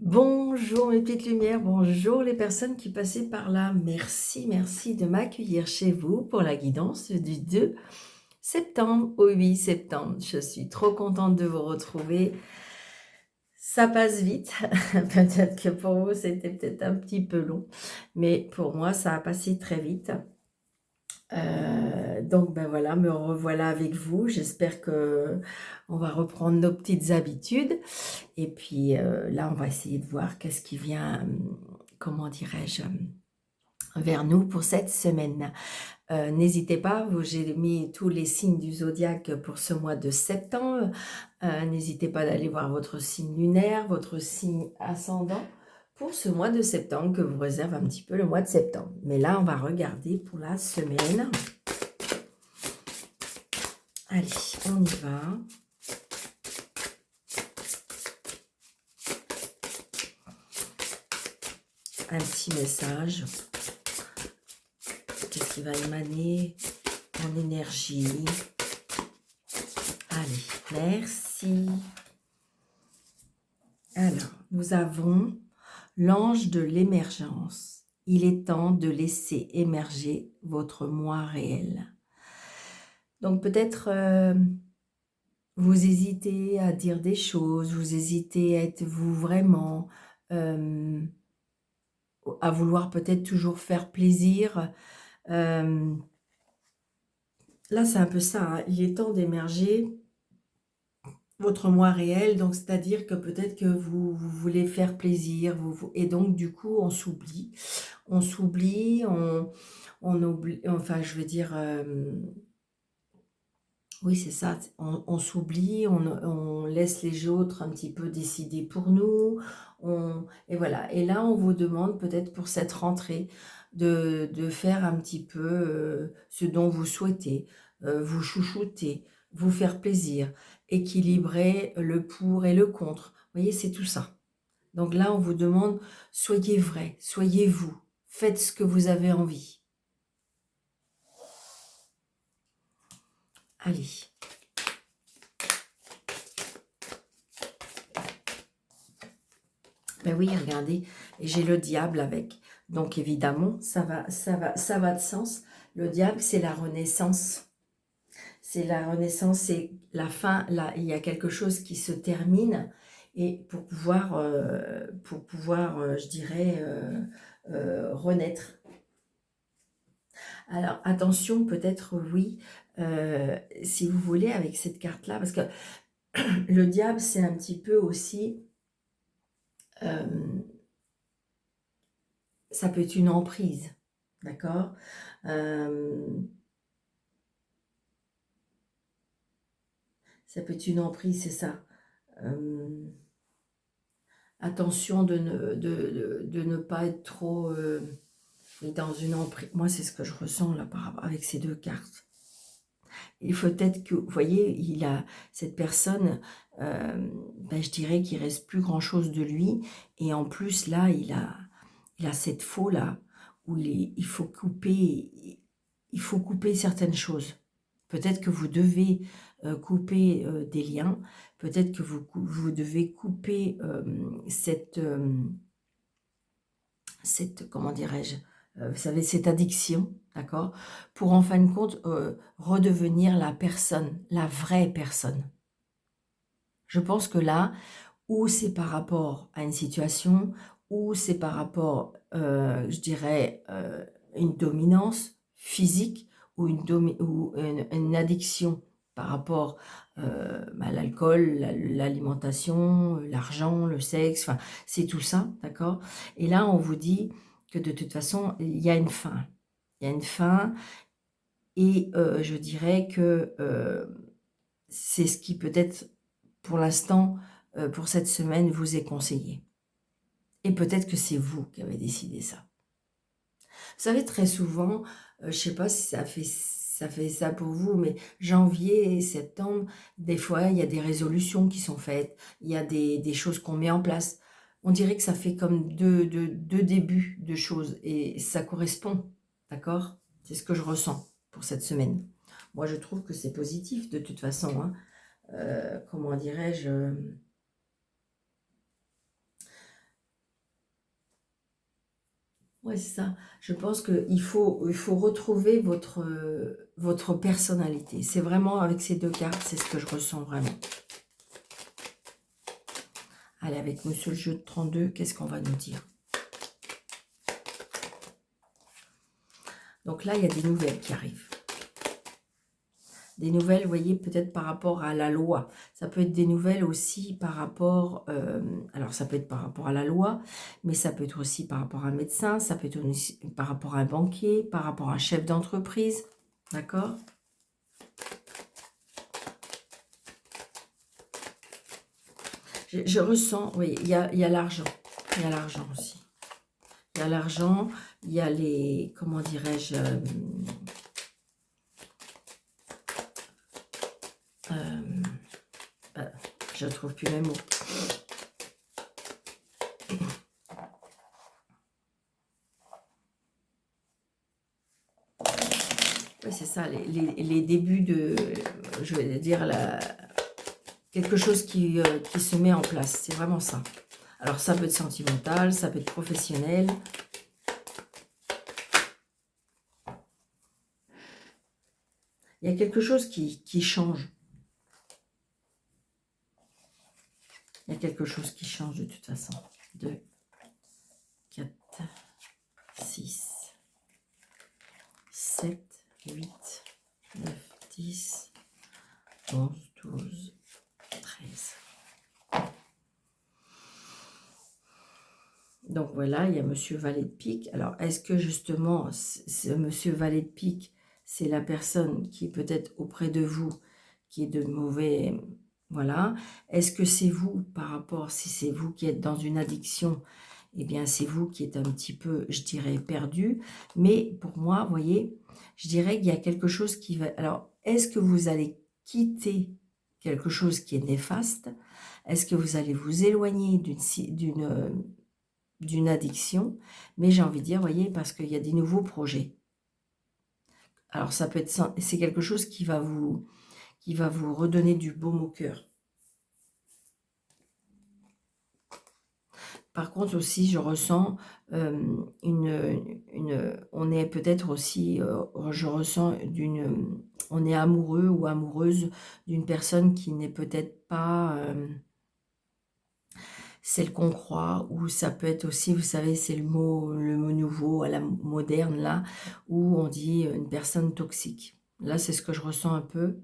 Bonjour mes petites lumières, bonjour les personnes qui passaient par là. Merci, merci de m'accueillir chez vous pour la guidance du 2 septembre au 8 septembre. Je suis trop contente de vous retrouver. Ça passe vite. Peut-être que pour vous, c'était peut-être un petit peu long, mais pour moi, ça a passé très vite. Donc ben voilà, me revoilà avec vous. J'espère que on va reprendre nos petites habitudes. Et puis là, on va essayer de voir qu'est-ce qui vient, comment dirais-je, vers nous pour cette semaine. N'hésitez pas, j'ai mis tous les signes du zodiaque pour ce mois de septembre. N'hésitez pas d'aller voir votre signe lunaire, votre signe ascendant pour ce mois de septembre que vous réserve un petit peu le mois de septembre. Mais là, on va regarder pour la semaine. Allez, on y va. Un petit message. Qu'est-ce qui va émaner en énergie? Allez, merci. Alors, nous avons l'ange de l'émergence. Il est temps de laisser émerger votre moi réel. Donc peut-être vous hésitez à dire des choses, vous hésitez à être vous vraiment, à vouloir peut-être toujours faire plaisir. Là, c'est un peu ça, hein. Il est temps d'émerger votre moi réel, donc c'est-à-dire que peut-être que vous voulez faire plaisir, et donc du coup, on s'oublie. On s'oublie, on oublie, enfin, je veux dire, oui, c'est ça, on s'oublie, on laisse les autres un petit peu décider pour nous, et voilà. Et là, on vous demande peut-être pour cette rentrée de faire un petit peu ce dont vous souhaitez, vous chouchouter, vous faire plaisir, équilibrer le pour et le contre. Vous voyez, c'est tout ça. Donc là, on vous demande, soyez vrai, soyez vous, faites ce que vous avez envie. Allez. Ben oui, regardez, et j'ai le diable avec. Donc évidemment, ça va de sens. Le diable, c'est la renaissance. C'est la renaissance, c'est la fin. Là, il y a quelque chose qui se termine. Et pour pouvoir, je dirais, renaître. Alors, attention, peut-être, oui, si vous voulez, avec cette carte-là, parce que le diable, c'est un petit peu aussi... ça peut être une emprise, d'accord? Ça peut être une emprise, c'est ça. Attention de ne pas être trop dans une emprise. Moi, c'est ce que je ressens là avec ces deux cartes. Il faut peut-être que, vous voyez, cette personne, ben, je dirais qu'il reste plus grand-chose de lui. Et en plus, là, il a cette faux là où il faut couper certaines choses. Peut-être que vous devez couper des liens, peut-être que vous devez couper comment dirais-je, vous savez, cette addiction, d'accord, pour en fin de compte redevenir la personne, la vraie personne. Je pense que là, ou c'est par rapport à une situation, ou c'est par rapport, je dirais, une dominance physique ou une addiction par rapport à l'alcool, l'alimentation, l'argent, le sexe, enfin, c'est tout ça, d'accord? Et là, on vous dit que de toute façon, il y a une fin. Il y a une fin, et je dirais que c'est ce qui peut-être, pour l'instant, pour cette semaine, vous est conseillé. Et peut-être que c'est vous qui avez décidé ça. Vous savez, très souvent, je ne sais pas si ça fait ça pour vous, mais janvier et septembre, des fois, il y a des résolutions qui sont faites, il y a des choses qu'on met en place. On dirait que ça fait comme deux débuts de choses, et ça correspond, d'accord? C'est ce que je ressens pour cette semaine. Moi, je trouve que c'est positif de toute façon, hein. Comment dirais-je, Ouais, c'est ça. Je pense qu'il faut retrouver votre personnalité. C'est vraiment avec ces deux cartes, c'est ce que je ressens vraiment. Allez, avec Monsieur le jeu de 32, qu'est-ce qu'on va nous dire? Donc là, il y a des nouvelles qui arrivent. Des nouvelles, vous voyez, peut-être par rapport à la loi. Ça peut être des nouvelles aussi par rapport... alors, ça peut être par rapport à la loi, mais ça peut être aussi par rapport à un médecin, ça peut être aussi par rapport à un banquier, par rapport à un chef d'entreprise. D'accord? Je ressens, oui, il y a l'argent. Il y a l'argent aussi. Il y a l'argent, il y a les... Comment dirais-je je ne trouve plus mes mots. Oui, c'est ça, les débuts de, je vais dire, quelque chose qui se met en place. C'est vraiment ça. Alors, ça peut être sentimental, ça peut être professionnel. Il y a quelque chose qui change. Il y a quelque chose qui change de toute façon. 2, 4, 6, 7, 8, 9, 10, 11, 12, 13. Donc voilà, il y a Monsieur Valet de Pique. Alors, est-ce que justement, ce Monsieur Valet de Pique, c'est la personne qui est peut-être auprès de vous, qui est de mauvais... Voilà. Est-ce que c'est vous, par rapport, si c'est vous qui êtes dans une addiction, eh bien, c'est vous qui êtes un petit peu, je dirais, perdu. Mais pour moi, vous voyez, je dirais qu'il y a quelque chose qui va... Alors, est-ce que vous allez quitter quelque chose qui est néfaste? Est-ce que vous allez vous éloigner d'une addiction? Mais j'ai envie de dire, voyez, parce qu'il y a des nouveaux projets. Alors, ça peut être... C'est quelque chose qui va vous redonner du baume au cœur. Par contre aussi, je ressens on est peut-être aussi, je ressens on est amoureux ou amoureuse d'une personne qui n'est peut-être pas celle qu'on croit, ou ça peut être aussi, vous savez, c'est le mot nouveau, à la moderne là, où on dit une personne toxique. Là, c'est ce que je ressens un peu.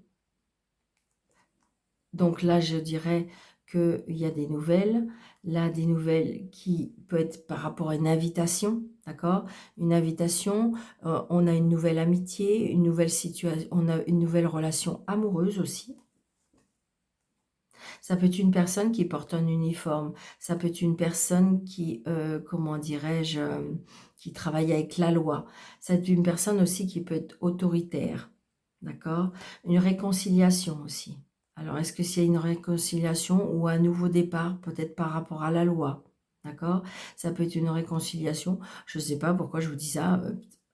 Donc là, je dirais qu'il y a des nouvelles. Là, des nouvelles qui peut être par rapport à une invitation, d'accord? Une invitation, on a une nouvelle amitié, une nouvelle situation, on a une nouvelle relation amoureuse aussi. Ça peut être une personne qui porte un uniforme. Ça peut être une personne qui, comment dirais-je, qui travaille avec la loi. Ça peut être une personne aussi qui peut être autoritaire, d'accord? Une réconciliation aussi. Alors, est-ce que s'il y a une réconciliation ou un nouveau départ, peut-être par rapport à la loi, d'accord? Ça peut être une réconciliation. Je ne sais pas pourquoi je vous dis ça,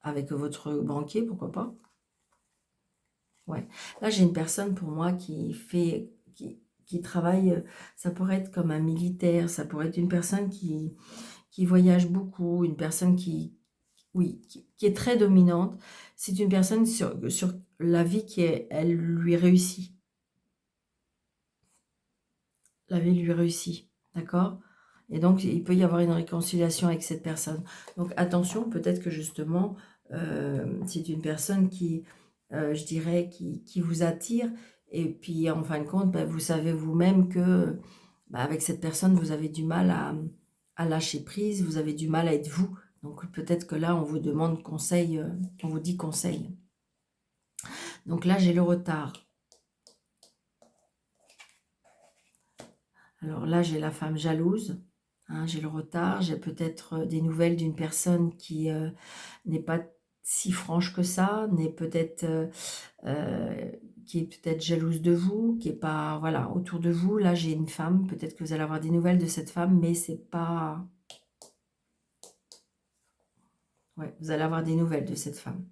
avec votre banquier, pourquoi pas? Ouais. Là, j'ai une personne pour moi qui travaille, ça pourrait être comme un militaire, ça pourrait être une personne qui voyage beaucoup, une personne oui, qui est très dominante. C'est une personne sur la vie elle lui réussit. La vie lui réussit, d'accord? Et donc, il peut y avoir une réconciliation avec cette personne. Donc, attention, peut-être que justement, c'est une personne qui, je dirais, qui vous attire. Et puis, en fin de compte, bah, vous savez vous-même que bah, avec cette personne, vous avez du mal à lâcher prise, vous avez du mal à être vous. Donc, peut-être que là, on vous demande conseil, on vous dit conseil. Donc là, j'ai le retard. Alors là, j'ai la femme jalouse. Hein, j'ai le retard, j'ai peut-être des nouvelles d'une personne qui n'est pas si franche que ça, n'est peut-être qui est peut-être jalouse de vous, qui est pas voilà autour de vous. Là, j'ai une femme, peut-être que vous allez avoir des nouvelles de cette femme, mais c'est pas ouais, vous allez avoir des nouvelles de cette femme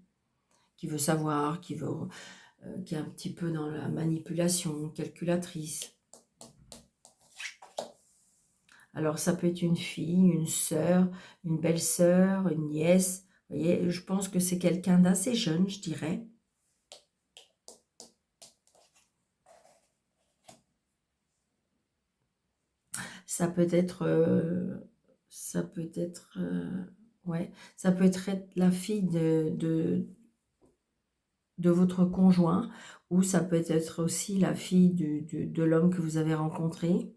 qui veut savoir, qui est un petit peu dans la manipulation, calculatrice. Alors, ça peut être une fille, une sœur, une belle-sœur, une nièce. Vous voyez, je pense que c'est quelqu'un d'assez jeune, je dirais. Ça peut être... ça peut être... ouais, ça peut être la fille de votre conjoint, ou ça peut être aussi la fille de l'homme que vous avez rencontré.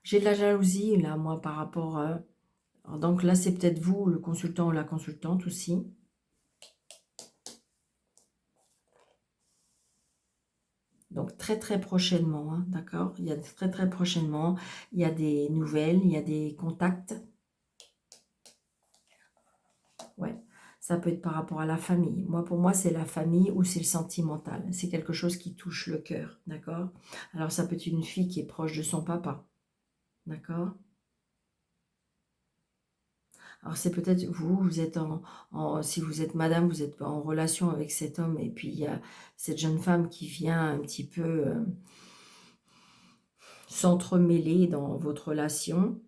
J'ai de la jalousie, là, moi, par rapport... donc là, c'est peut-être vous, le consultant ou la consultante aussi. Donc très très prochainement, hein, d'accord? Il y a très très prochainement, il y a des nouvelles, il y a des contacts. Ouais, ça peut être par rapport à la famille. Moi, pour moi, c'est la famille ou c'est le sentimental. C'est quelque chose qui touche le cœur, d'accord? Alors ça peut être une fille qui est proche de son papa, d'accord? Alors c'est peut-être vous, vous êtes si vous êtes madame, vous êtes en relation avec cet homme et puis il y a cette jeune femme qui vient un petit peu s'entremêler dans votre relation.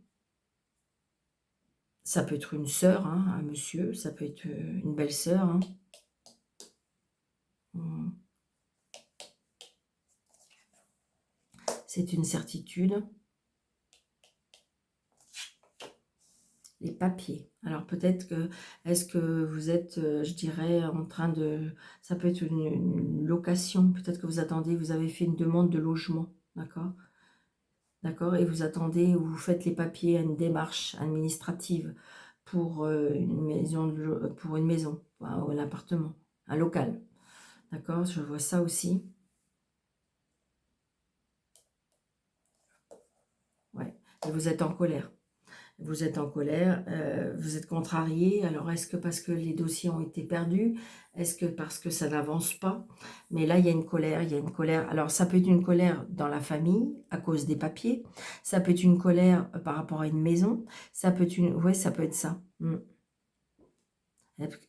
Ça peut être une sœur, hein, un monsieur, ça peut être une belle-sœur. Hein. C'est une certitude. Les papiers. Alors peut-être que, est-ce que vous êtes, je dirais, en train de... Ça peut être une location. Peut-être que vous attendez, vous avez fait une demande de logement, d'accord? D'accord? Et vous attendez, ou vous faites les papiers à une démarche administrative pour une maison, ou un appartement, un local. D'accord? Je vois ça aussi. Ouais. Et vous êtes en colère. Vous êtes en colère, vous êtes contrarié. Alors, est-ce que parce que les dossiers ont été perdus? Est-ce que parce que ça n'avance pas? Mais là, il y a une colère, il y a une colère. Alors, ça peut être une colère dans la famille, à cause des papiers. Ça peut être une colère par rapport à une maison. Ça peut être une... Ouais, ça peut être ça.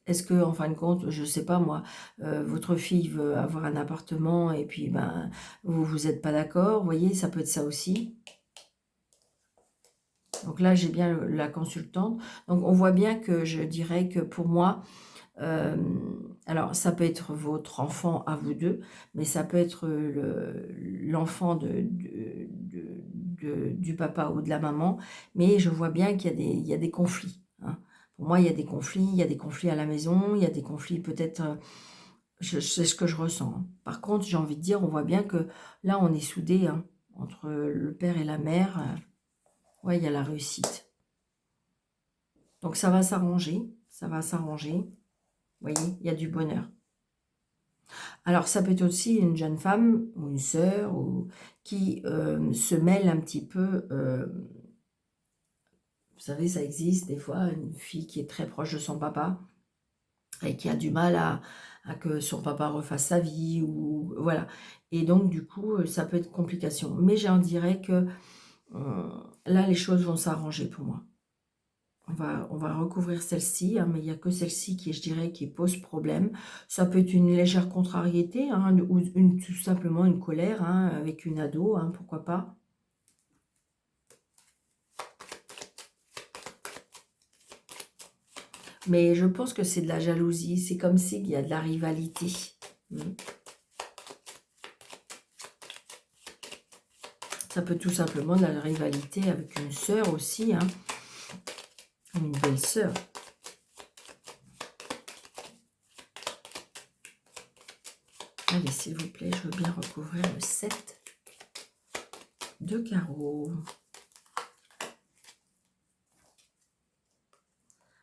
Est-ce que, en fin de compte, je sais pas moi, votre fille veut avoir un appartement et puis, ben, vous n'êtes pas d'accord, vous voyez, ça peut être ça aussi. Donc là, j'ai bien la consultante. Donc, on voit bien que je dirais que pour moi, alors ça peut être votre enfant à vous deux, mais ça peut être l'enfant du papa ou de la maman. Mais je vois bien qu'il y a des conflits. Hein. Pour moi, il y a des conflits à la maison, il y a des conflits peut-être... c'est ce que je ressens. Hein. Par contre, j'ai envie de dire, on voit bien que là, on est soudés hein, entre le père et la mère. Ouais, il y a la réussite. Donc ça va s'arranger, ça va s'arranger. Vous voyez, il y a du bonheur. Alors ça peut être aussi une jeune femme ou une sœur qui se mêle un petit peu. Vous savez, ça existe des fois, une fille qui est très proche de son papa et qui a du mal à que son papa refasse sa vie ou voilà. Et donc du coup, ça peut être complication. Mais j'en dirais que là, les choses vont s'arranger pour moi. On va recouvrir celle-ci, hein, mais il n'y a que celle-ci qui, je dirais, qui pose problème. Ça peut être une légère contrariété, hein, ou tout simplement une colère, hein, avec une ado, hein, pourquoi pas. Mais je pense que c'est de la jalousie, c'est comme s'il y a de la rivalité. Ça peut tout simplement de la rivalité avec une sœur aussi, hein, une belle-sœur. Allez, s'il vous plaît, je veux bien recouvrir le 7 de carreaux.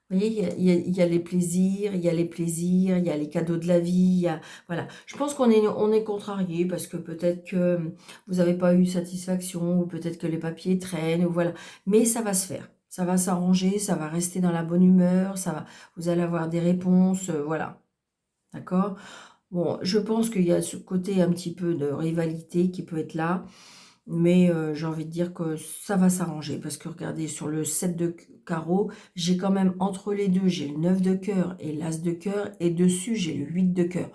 Vous voyez, il y a les plaisirs, il y a les plaisirs, il y a les cadeaux de la vie. Voilà. Je pense qu'on est contrarié parce que peut-être que vous n'avez pas eu satisfaction ou peut-être que les papiers traînent. Ou voilà. Mais ça va se faire. Ça va s'arranger, ça va rester dans la bonne humeur. Vous allez avoir des réponses. Voilà. D'accord? Bon, je pense qu'il y a ce côté un petit peu de rivalité qui peut être là. Mais j'ai envie de dire que ça va s'arranger. Parce que regardez, sur le 7 de carreau, j'ai quand même entre les deux, j'ai le 9 de cœur et l'as de cœur. Et dessus, j'ai le 8 de cœur.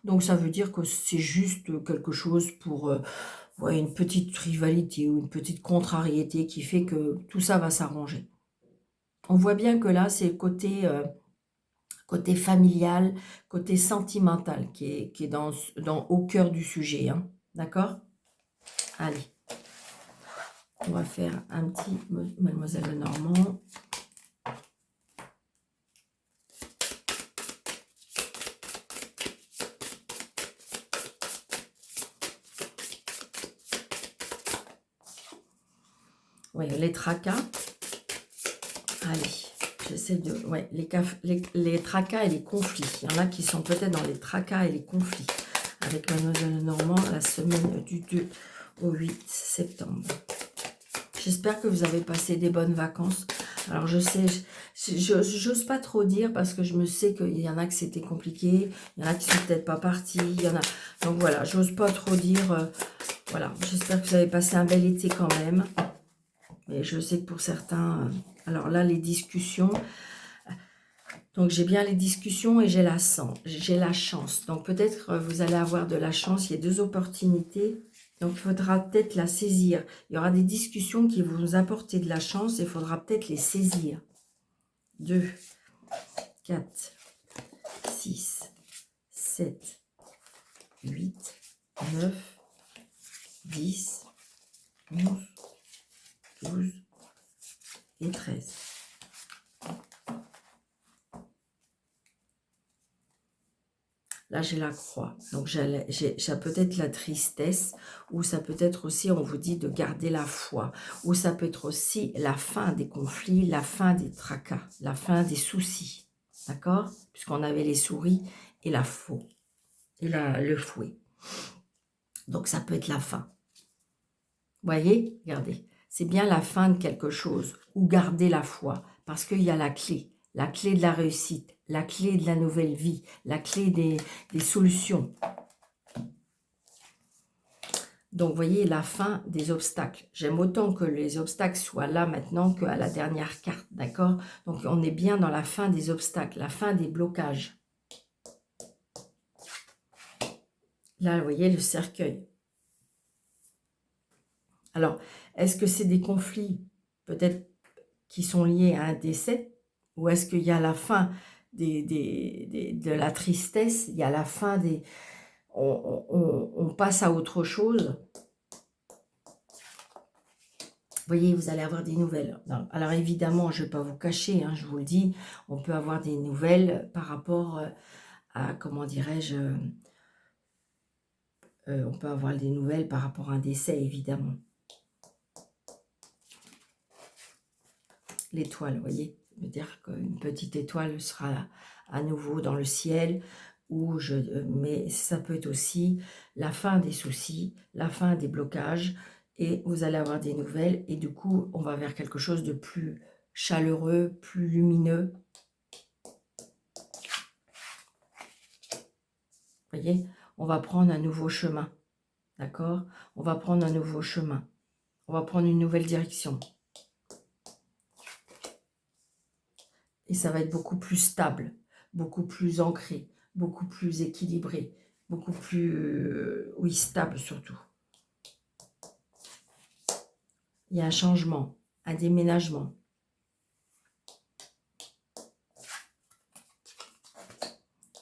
Donc ça veut dire que c'est juste quelque chose pour... ouais, une petite rivalité ou une petite contrariété qui fait que tout ça va s'arranger. On voit bien que là, c'est le côté familial, côté sentimental qui est au cœur du sujet. Hein. D'accord? Allez, on va faire un petit Mademoiselle Lenormand. Oui, les tracas. Allez, j'essaie de... Ouais, les tracas et les conflits. Il y en a qui sont peut-être dans les tracas et les conflits. Avec Mademoiselle Lenormand, la semaine du 2 au 8 septembre. J'espère que vous avez passé des bonnes vacances. Alors, je sais, j'ose pas trop dire parce que je me sais qu'il y en a que c'était compliqué. Il y en a qui sont peut-être pas partis. Il y en a... Donc, voilà, j'ose pas trop dire... voilà, j'espère que vous avez passé un bel été quand même. Mais je sais que pour certains... alors là, les discussions... Donc, j'ai bien les discussions et j'ai la chance. Donc, peut-être vous allez avoir de la chance. Il y a 2 opportunités. Donc, il faudra peut-être la saisir. Il y aura des discussions qui vont vous apporter de la chance et il faudra peut-être les saisir. 2, 4, 6, 7, 8, 9, 10, 11, 12 et 13. Là, j'ai la croix. Donc, ça peut être la tristesse, ou ça peut être aussi, on vous dit de garder la foi, ou ça peut être aussi la fin des conflits, la fin des tracas, la fin des soucis. D'accord? Puisqu'on avait les souris et la faux, et le fouet. Donc, ça peut être la fin. Vous voyez? Regardez. C'est bien la fin de quelque chose, ou garder la foi, parce qu'il y a la clé de la réussite, la clé de la nouvelle vie, la clé des solutions. Donc, vous voyez, la fin des obstacles. J'aime autant que les obstacles soient là maintenant qu'à la dernière carte, d'accord? Donc, on est bien dans la fin des obstacles, la fin des blocages. Là, vous voyez, le cercueil. Alors, est-ce que c'est des conflits, peut-être, qui sont liés à un décès? Ou est-ce qu'il y a la fin de la tristesse? Il y a la fin des... On passe à autre chose. Vous voyez, vous allez avoir des nouvelles. Non. Alors évidemment, je ne vais pas vous cacher, hein, je vous le dis, on peut avoir des nouvelles par rapport à, comment dirais-je, on peut avoir des nouvelles par rapport à un décès, évidemment. L'étoile, vous voyez, ça veut dire qu'une petite étoile sera à nouveau dans le ciel, mais ça peut être aussi la fin des soucis, la fin des blocages, et vous allez avoir des nouvelles, et du coup, on va vers quelque chose de plus chaleureux, plus lumineux. Vous voyez, on va prendre un nouveau chemin, d'accord? On va prendre un nouveau chemin, on va prendre une nouvelle direction. Et ça va être beaucoup plus stable, beaucoup plus ancré, beaucoup plus équilibré, beaucoup plus, oui, stable surtout. Il y a un changement, un déménagement.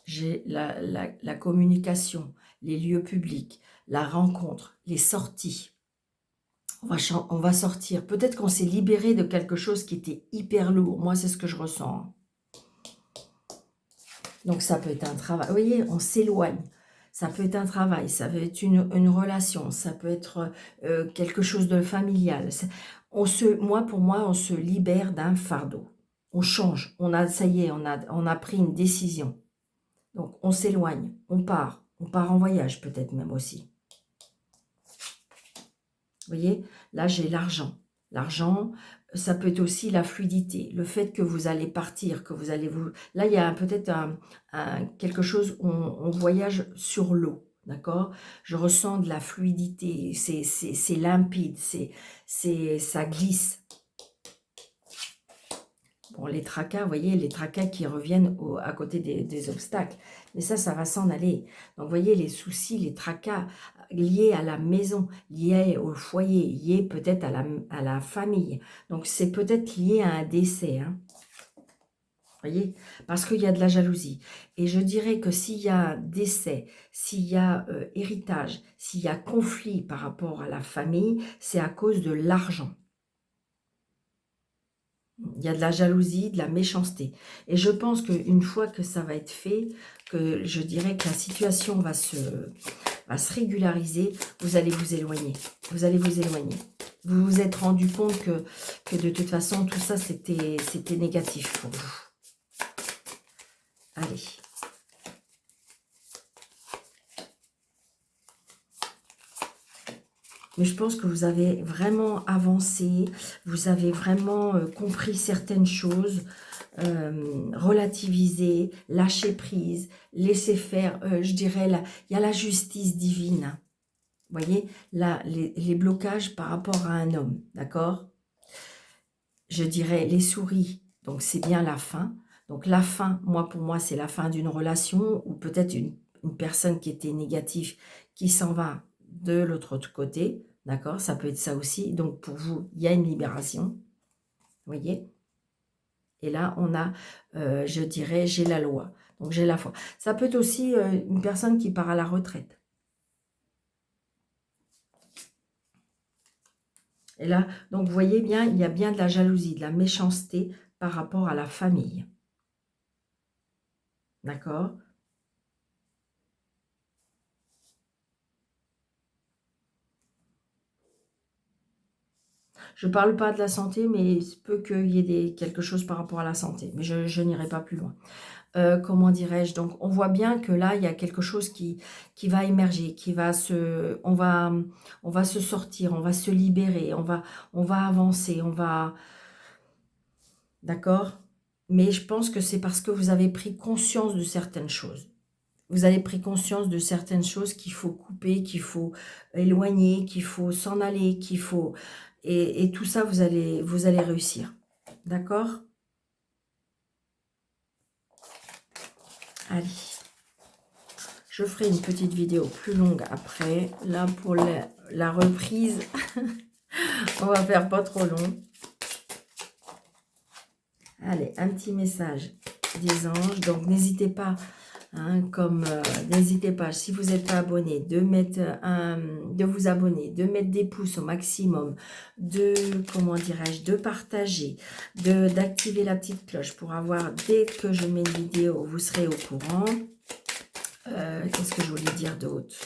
J'ai la communication, les lieux publics, la rencontre, les sorties. On va sortir. Peut-être qu'on s'est libéré de quelque chose qui était hyper lourd. Moi, c'est ce que je ressens. Donc, ça peut être un travail. Vous voyez, on s'éloigne. Ça peut être un travail, ça peut être une relation, ça peut être quelque chose de familial. Moi, pour moi, on se libère d'un fardeau. On change. Ça y est, on a pris une décision. Donc, on s'éloigne, on part en voyage peut-être même aussi. Vous voyez, là, j'ai l'argent. L'argent, ça peut être aussi la fluidité, le fait que vous allez partir, que vous allez vous... Là, il y a peut-être quelque chose où on voyage sur l'eau, d'accord? Je ressens de la fluidité, c'est limpide, ça glisse. Bon, les tracas, vous voyez, les tracas qui reviennent à côté des obstacles. Mais ça va s'en aller. Donc, vous voyez, les soucis, les tracas liés à la maison, liés au foyer, liés peut-être à la famille. Donc, c'est peut-être lié à un décès, hein. Voyez, parce qu'il y a de la jalousie. Et je dirais que s'il y a décès, s'il y a héritage, s'il y a conflit par rapport à la famille, c'est à cause de l'argent. Il y a de la jalousie, de la méchanceté. Et je pense qu'une fois que ça va être fait, que je dirais que la situation va se régulariser, vous allez vous éloigner. Vous allez vous éloigner. Vous vous êtes rendu compte que de toute façon, tout ça, c'était négatif pour vous. Allez. Mais je pense que vous avez vraiment avancé, vous avez vraiment compris certaines choses, relativisé, lâché prise, laissé faire. Je dirais, il y a la justice divine. Vous voyez, là, les blocages par rapport à un homme, d'accord? Je dirais les souris, donc c'est bien la fin. Donc la fin, pour moi, c'est la fin d'une relation ou peut-être une personne qui était négative qui s'en va de l'autre côté, d'accord? Ça peut être ça aussi. Donc pour vous, il y a une libération, vous voyez? Et là, on a, je dirais, j'ai la loi. Donc j'ai la foi. Ça peut être aussi une personne qui part à la retraite. Et là, donc vous voyez bien, il y a bien de la jalousie, de la méchanceté par rapport à la famille. D'accord? Je ne parle pas de la santé, mais il se peut qu'il y ait quelque chose par rapport à la santé. Mais je n'irai pas plus loin. Comment dirais-je? Donc, on voit bien que là, il y a quelque chose qui va émerger, on va se sortir, on va se libérer, on va avancer, d'accord? Mais je pense que c'est parce que vous avez pris conscience de certaines choses. Vous avez pris conscience de certaines choses qu'il faut couper, qu'il faut éloigner, qu'il faut s'en aller, qu'il faut... Et tout ça, vous allez réussir. D'accord? Allez. Je ferai une petite vidéo plus longue après. Là, pour la reprise, on va faire pas trop long. Allez, un petit message des anges. Donc, n'hésitez pas... Hein, n'hésitez pas, si vous n'êtes pas abonné, de vous abonner, de mettre des pouces au maximum, comment dirais-je, de partager, d'activer la petite cloche pour avoir, dès que je mets une vidéo, vous serez au courant. Qu'est-ce que je voulais dire d'autre?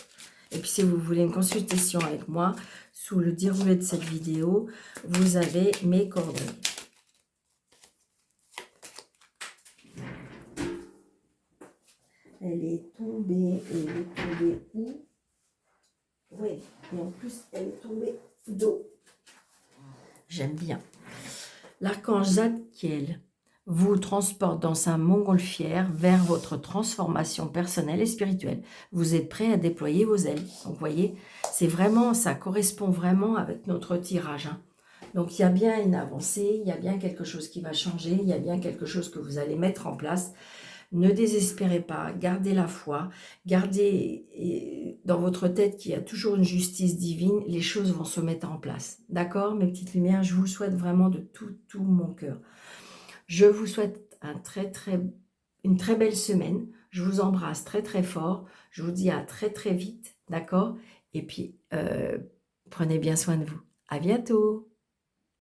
Et puis si vous voulez une consultation avec moi, sous le déroulé de cette vidéo, vous avez mes coordonnées. Elle est tombée où? Oui, et en plus, elle est tombée d'eau. J'aime bien. L'archange Zadkiel vous transporte dans sa montgolfière vers votre transformation personnelle et spirituelle. Vous êtes prêt à déployer vos ailes. Donc, vous voyez, c'est vraiment, ça correspond vraiment avec notre tirage, hein. Donc, il y a bien une avancée, il y a bien quelque chose qui va changer, il y a bien quelque chose que vous allez mettre en place. Ne désespérez pas, gardez la foi, gardez dans votre tête qu'il y a toujours une justice divine, les choses vont se mettre en place. D'accord, mes petites lumières, je vous le souhaite vraiment de tout mon cœur. Je vous souhaite une très belle semaine. Je vous embrasse très fort. Je vous dis à très vite, d'accord? Et puis, prenez bien soin de vous. À bientôt.